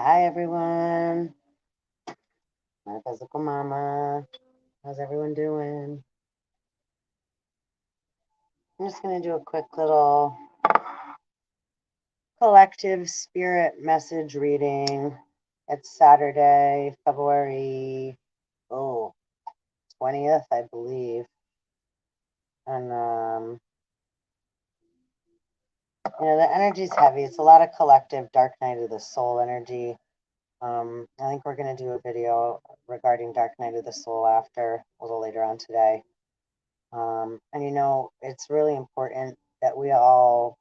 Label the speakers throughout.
Speaker 1: Hi everyone, Metaphysical Mama. How's everyone doing? I'm just going to do a quick little collective spirit message reading. It's Saturday, February 20th, I believe. And the energy's heavy. It's a lot of collective dark night of the soul energy. I think we're going to do a video regarding dark night of the soul after a little later on today. And it's really important that we all,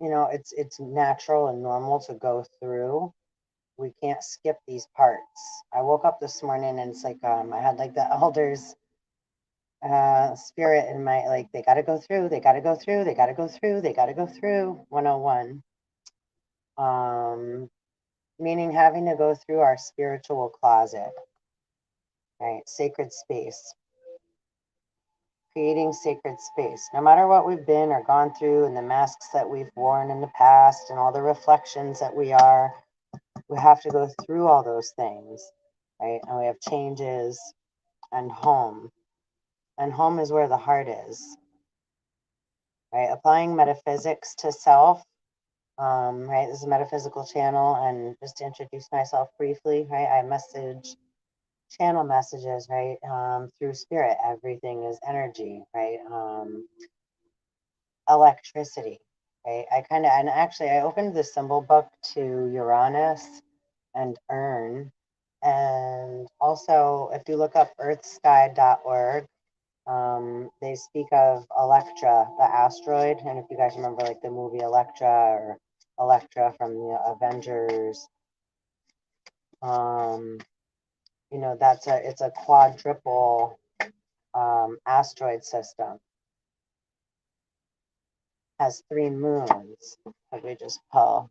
Speaker 1: it's natural and normal to go through. We can't skip these parts. I woke up this morning and it's like I had like the elders spirit in my, like, they got to go through, they got to go through, they got to go through, they got to go through 101. Meaning having to go through our spiritual closet, right? Sacred space. Creating sacred space. No matter what we've been or gone through and the masks that we've worn in the past and all the reflections that we are, we have to go through all those things, right? And we have changes and home. And home is where the heart is, right? Applying metaphysics to self, right? This is a metaphysical channel. And just to introduce myself briefly, right? I channel messages, right? Through spirit. Everything is energy, right? Electricity, right? And actually I opened the symbol book to Uranus and Urn. And also, if you look up earthsky.org, they speak of Electra, the asteroid. And if you guys remember, like the movie Electra or Electra from the Avengers, it's a quadruple asteroid system. Has 3 moons. Like we just pull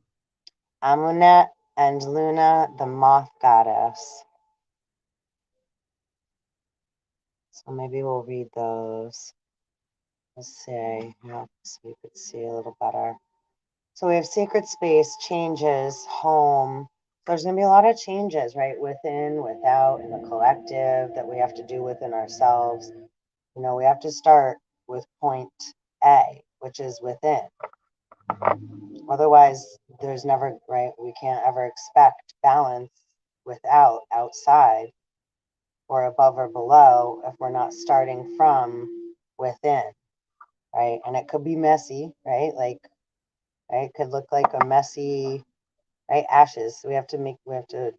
Speaker 1: Amunet and Luna, the moth goddess. So maybe we'll read those. Let's see. Yeah, so we could see a little better. So we have sacred space, changes, home. There's going to be a lot of changes, right? Within, without, in the collective that we have to do within ourselves. We have to start with point A, which is within. Otherwise, there's never, right? We can't ever expect balance without, outside, or above or below if we're not starting from within, right? And it could be messy, right? Like, right? It could look like a messy, right? Ashes. We have to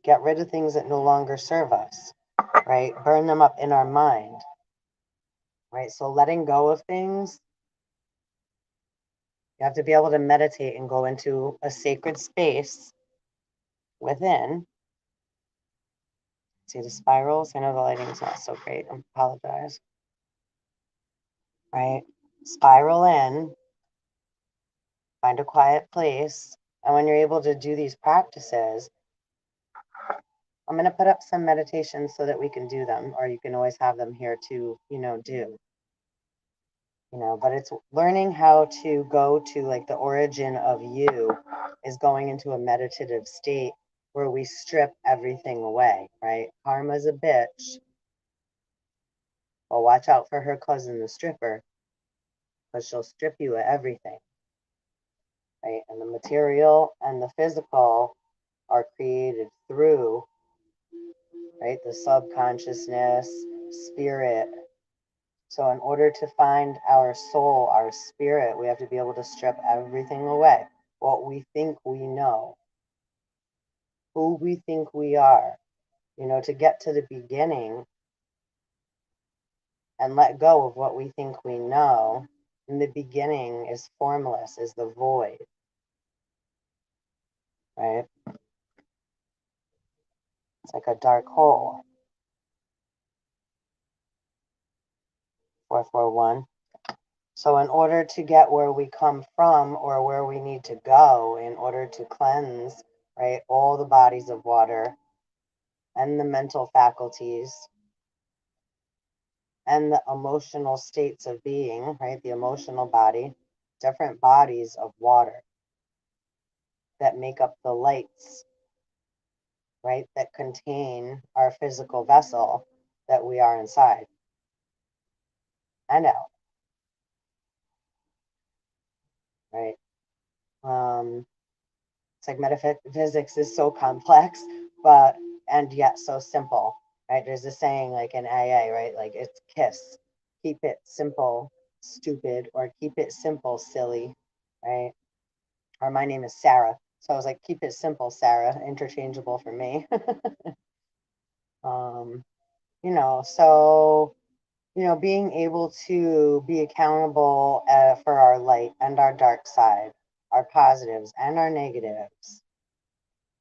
Speaker 1: get rid of things that no longer serve us, right? Burn them up in our mind, right? So letting go of things, you have to be able to meditate and go into a sacred space within. See the spirals? I know the lighting's not so great. I apologize. Right? Spiral in, find a quiet place. And when you're able to do these practices, I'm going to put up some meditations so that we can do them, or you can always have them here to, do. But it's learning how to go to, like, the origin of you is going into a meditative state where we strip everything away, right? Karma's a bitch. Well, watch out for her cousin, the stripper, because she'll strip you of everything, right? And the material and the physical are created through, right, the subconsciousness, spirit. So in order to find our soul, our spirit, we have to be able to strip everything away. What we think we know, who we think we are, to get to the beginning and let go of what we think we know. And the beginning is formless, is the void, right? It's like a dark hole. 441. So in order to get where we come from or where we need to go, in order to cleanse, right, all the bodies of water and the mental faculties and the emotional states of being, right, the emotional body, different bodies of water that make up the lights right, that contain our physical vessel that we are inside and out, right? It's like metaphysics is so complex, but and yet so simple, right? There's a saying like in AA, right? Like it's KISS, keep it simple, stupid, or keep it simple, silly, right? Or my name is Sarah, so I was like, keep it simple, Sarah, interchangeable for me. um, so being able to be accountable for our light and our dark side, our positives and our negatives,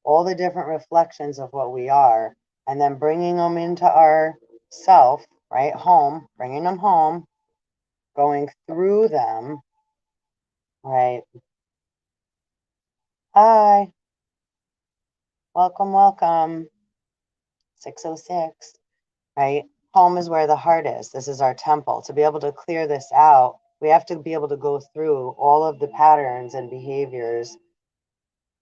Speaker 1: all the different reflections of what we are, and then bringing them into our self, right? Home, bringing them home, going through them, right? Hi, welcome, welcome. 606, right? Home is where the heart is. This is our temple. To be able to clear this out, we have to be able to go through all of the patterns and behaviors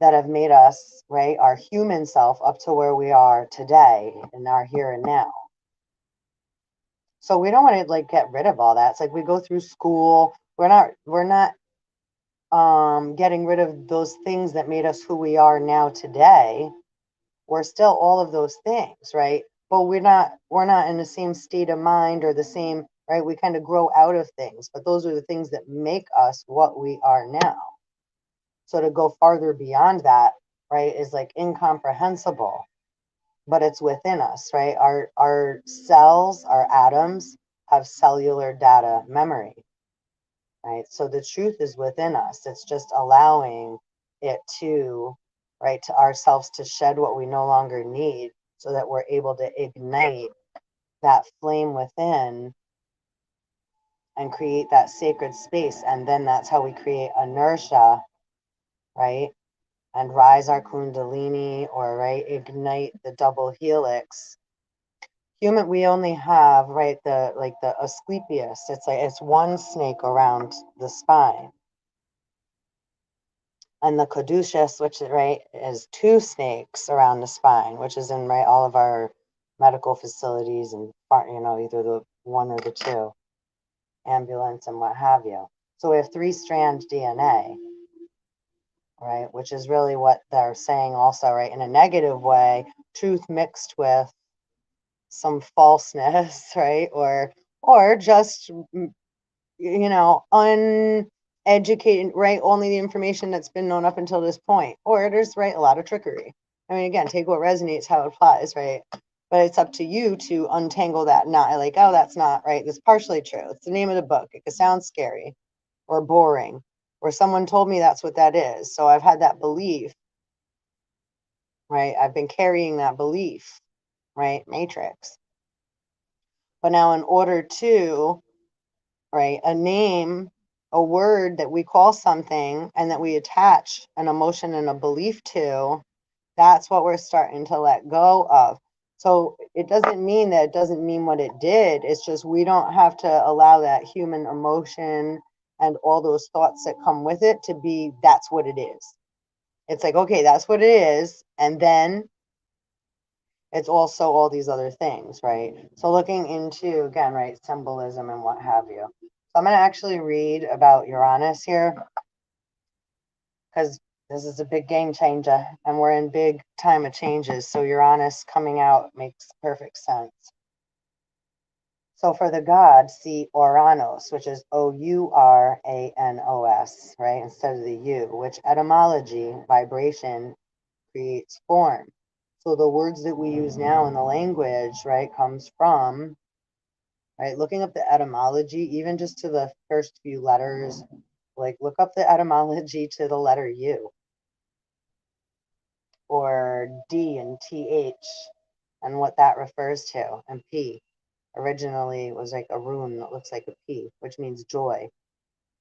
Speaker 1: that have made us, right, our human self up to where we are today in our here and now. So we don't want to like get rid of all that. It's like we go through school. We're not getting rid of those things that made us who we are now today. We're still all of those things, right? But we're not in the same state of mind or the same, right? We kind of grow out of things, but those are the things that make us what we are now. So to go farther beyond that, right, is like incomprehensible, but it's within us, right? Our cells, our atoms have cellular data memory, right? So the truth is within us. It's just allowing it to, right, to ourselves to shed what we no longer need so that we're able to ignite that flame within and create that sacred space. And then that's how we create inertia, right? And rise our kundalini, or right, ignite the double helix. We only have, right, the Asclepius. It's one snake around the spine. And the caduceus, which right is two snakes around the spine, which is in right all of our medical facilities and either the one or the two, ambulance and what have you. So we have 3-strand DNA, right, which is really what they're saying also, right, in a negative way, truth mixed with some falseness, right, or just uneducated, right? Only the information that's been known up until this point. Or there's, right, a lot of trickery. I mean, again, take what resonates, how it applies, right? But it's up to you to untangle that, not like, oh, that's not right. That's partially true. It's the name of the book. It could sound scary or boring, or someone told me that's what that is. So I've had that belief, right? I've been carrying that belief, right? Matrix. But now, in order to, right, a name, a word that we call something and that we attach an emotion and a belief to, that's what we're starting to let go of. So it doesn't mean that it doesn't mean what it did. It's just we don't have to allow that human emotion and all those thoughts that come with it to be that's what it is. It's like, okay, that's what it is. And then it's also all these other things, right? So looking into, again, right, symbolism and what have you. So I'm going to actually read about Uranus here because this is a big game changer and we're in big time of changes. So Uranus coming out makes perfect sense. So for the god, see Oranos, which is Ouranos, right, instead of the U, which etymology, vibration, creates form. So the words that we use now in the language, right, comes from, right, looking up the etymology, even just to the first few letters, like look up the etymology to the letter U or D and TH and what that refers to, and P. Originally was like a rune that looks like a P, which means joy,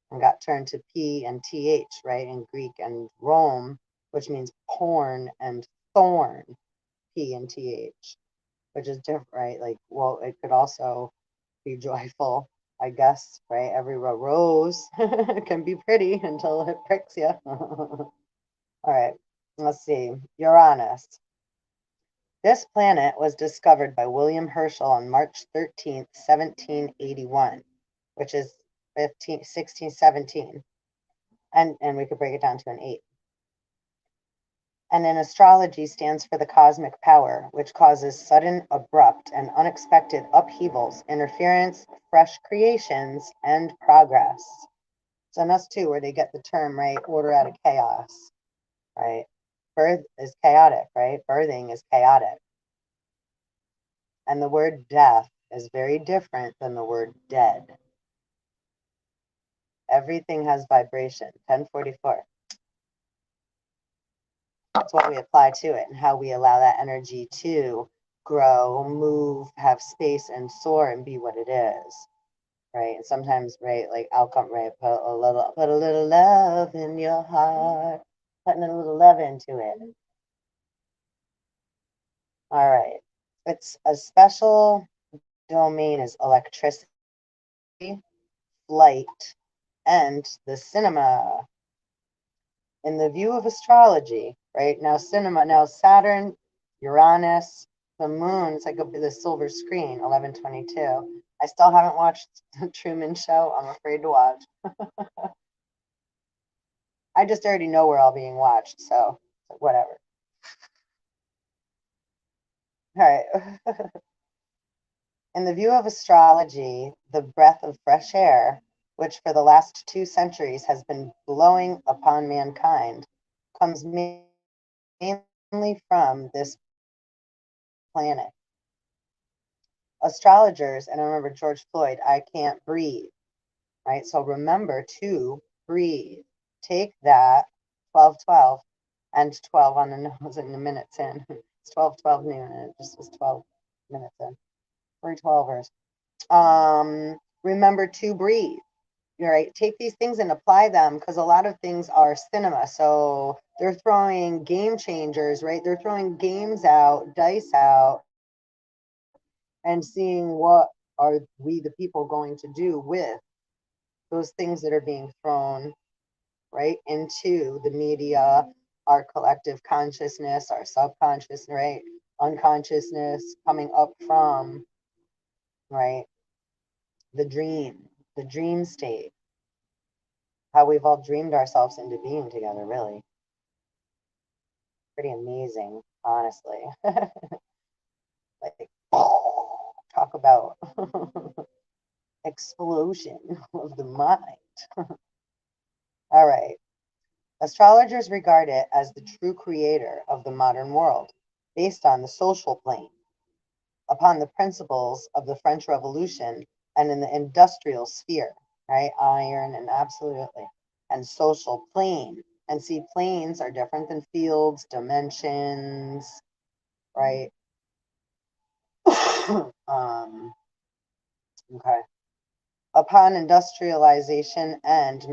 Speaker 1: and got turned to P and TH, right, in Greek, and Rome, which means porn and thorn, P and TH, which is different, right? Like, well, it could also be joyful, I guess, right? Every rose can be pretty until it pricks you. All right, let's see. Uranus. This planet was discovered by William Herschel on March 13th, 1781, which is 1617. And we could break it down to an 8. And in astrology stands for the cosmic power, which causes sudden, abrupt, and unexpected upheavals, interference, fresh creations, and progress. So and that's too where they get the term, right? Order out of chaos, right? Birth is chaotic, right? Birthing is chaotic. And the word death is very different than the word dead. Everything has vibration. 1044. That's what we apply to it and how we allow that energy to grow, move, have space, and soar and be what it is. Right. And sometimes, right, like outcome, right, put a little love in your heart, putting a little love into it. All right. It's a special domain is electricity, flight, and the cinema. In the view of astrology, right? Now Saturn, Uranus, the moon, it's like the silver screen, 1122. I still haven't watched the Truman Show. I'm afraid to watch. I just already know we're all being watched, so whatever. All right. In the view of astrology, the breath of fresh air, which for the last 2 centuries has been blowing upon mankind, comes mainly from this planet. Astrologers, and I remember George Floyd, I can't breathe, right? So remember to breathe. Take that 12:12 and 12 on the nose and the minutes in. It's 12:12 noon and it just was 12 minutes in. 3 12ers. Remember to breathe. Right? Take these things and apply them because a lot of things are cinema. So they're throwing game changers, right? They're throwing games out, dice out, and seeing what are we, the people, going to do with those things that are being thrown right into the media, our collective consciousness, our subconscious, right? Unconsciousness coming up from, right? The dream state, how we've all dreamed ourselves into being together, really. Pretty amazing, honestly. Like, talk about explosion of the mind. All right. Astrologers regard it as the true creator of the modern world, based on the social plane, upon the principles of the French Revolution and in the industrial sphere, right? Iron and absolutely, and social plane. And see, planes are different than fields, dimensions, right? Okay. Upon industrialization and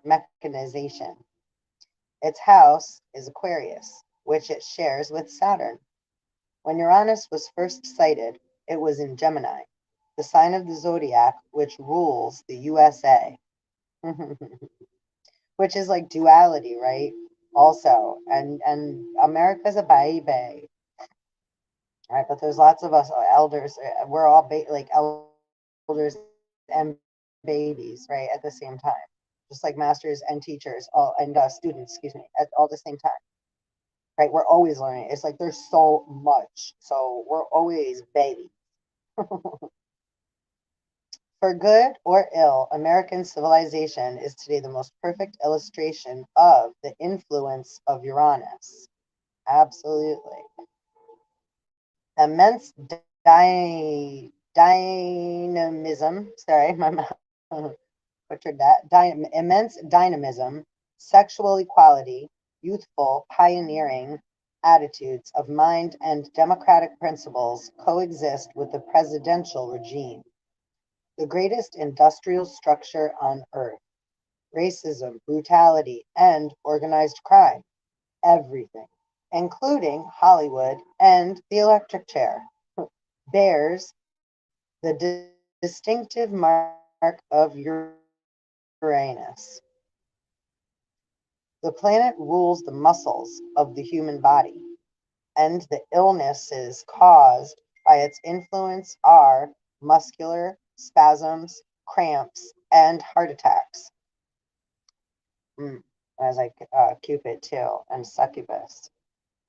Speaker 1: mechanization. Its house is Aquarius, which it shares with Saturn. When Uranus was first sighted, it was in Gemini, the sign of the zodiac which rules the USA, which is like duality, right? Also, and America's a baby, right? But there's lots of us elders. We're all like elders and babies, right? At the same time, just like masters and teachers, all and students, excuse me, at all the same time. Right? We're always learning. It's like there's so much. So we're always baby. For good or ill, American civilization is today the most perfect illustration of the influence of Uranus. Absolutely. Immense dynamism. Sorry, my mouth butchered that. Immense dynamism, sexual equality, youthful, pioneering attitudes of mind, and democratic principles coexist with the presidential regime, the greatest industrial structure on earth. Racism, brutality, and organized crime, everything, including Hollywood and the electric chair, bears the distinctive mark of Uranus. The planet rules the muscles of the human body. and the illnesses caused by its influence are muscular spasms, cramps, and heart attacks. As like Cupid too, and succubus,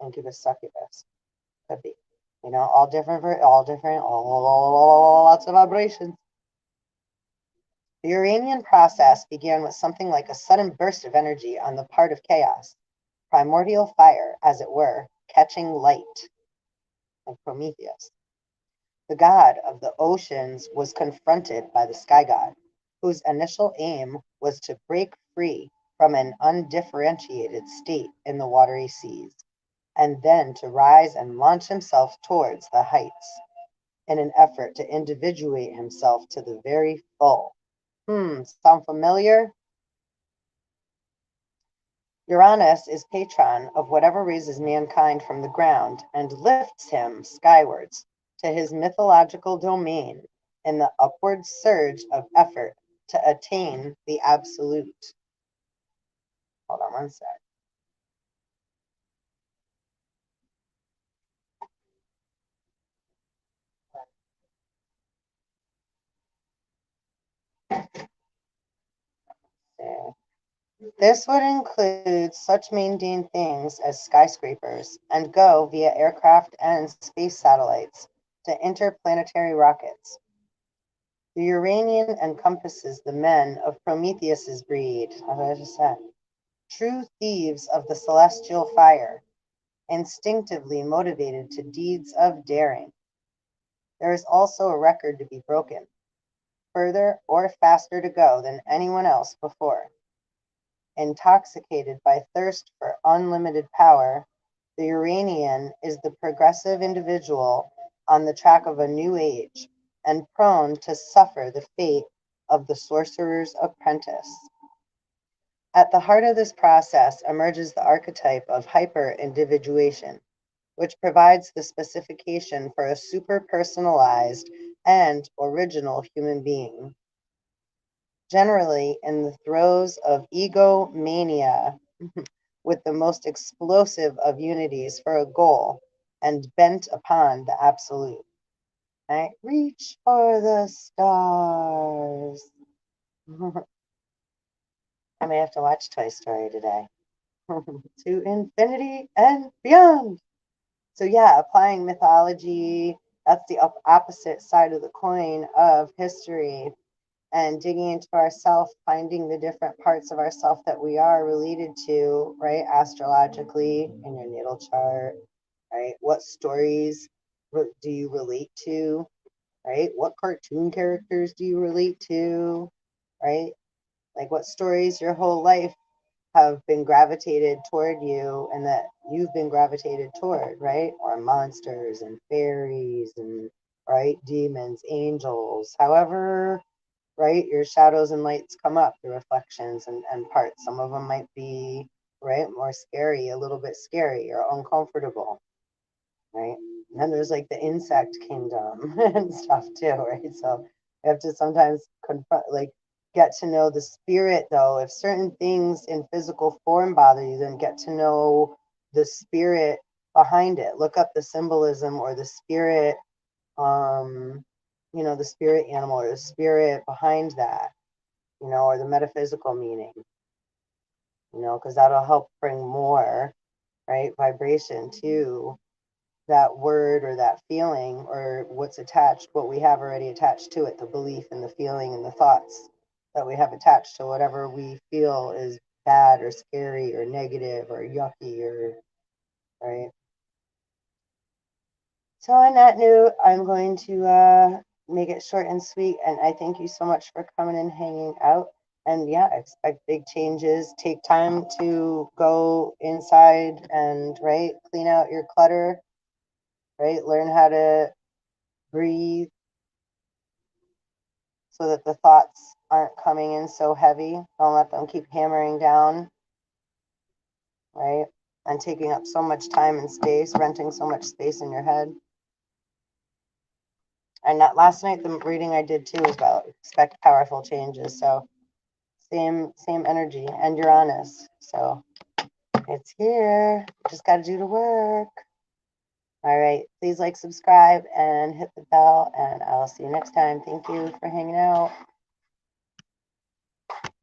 Speaker 1: incubus, succubus could be. All different, all lots of vibrations. The Uranian process began with something like a sudden burst of energy on the part of chaos, primordial fire, as it were, catching light, like Prometheus. The god of the oceans was confronted by the sky god, whose initial aim was to break free from an undifferentiated state in the watery seas, and then to rise and launch himself towards the heights in an effort to individuate himself to the very full. Sound familiar? Uranus is patron of whatever raises mankind from the ground and lifts him skywards to his mythological domain in the upward surge of effort to attain the absolute. Hold on one sec. Okay. This would include such mundane things as skyscrapers and go via aircraft and space satellites to interplanetary rockets. The Uranian encompasses the men of Prometheus's breed, as I just said, true thieves of the celestial fire, instinctively motivated to deeds of daring. There is also a record to be broken, further or faster to go than anyone else before. Intoxicated by thirst for unlimited power, the Uranian is the progressive individual on the track of a new age and prone to suffer the fate of the sorcerer's apprentice. At the heart of this process emerges the archetype of hyper-individuation, which provides the specification for a super-personalized and original human being. Generally, in the throes of egomania, with the most explosive of unities for a goal and bent upon the absolute. Right? Reach for the stars. I may have to watch Toy Story today. To infinity and beyond. So yeah, applying mythology, that's the opposite side of the coin of history, and digging into ourself, finding the different parts of ourself that we are related to, right? Astrologically in your natal chart, right? What stories do you relate to, right? What cartoon characters do you relate to, right? Like what stories your whole life have been gravitated toward you and that you've been gravitated toward, right? Or monsters and fairies and, right, demons, angels, however, right, your shadows and lights come up, the reflections and parts. Some of them might be, right, more scary, a little bit scary or uncomfortable, right? And then there's like the insect kingdom and stuff too, right? So you have to sometimes confront, like, get to know the spirit though. If certain things in physical form bother you, then get to know the spirit behind it. Look up the symbolism or the spirit, the spirit animal or the spirit behind that, or the metaphysical meaning, because that'll help bring more, right, vibration to that word or that feeling or what's attached, what we have already attached to it, the belief and the feeling and the thoughts that we have attached to whatever we feel is bad or scary or negative or yucky or, right. So on that note, I'm going to make it short and sweet. And I thank you so much for coming and hanging out. And yeah, expect big changes. Take time to go inside and, right, clean out your clutter, right? Learn how to breathe so that the thoughts aren't coming in so heavy. Don't let them keep hammering down, right? And taking up so much time and space, renting so much space in your head. And that last night, the reading I did too was about expect powerful changes. So same energy, and Uranus. So it's here. Just got to do the work. All right. Please like, subscribe, and hit the bell, and I'll see you next time. Thank you for hanging out.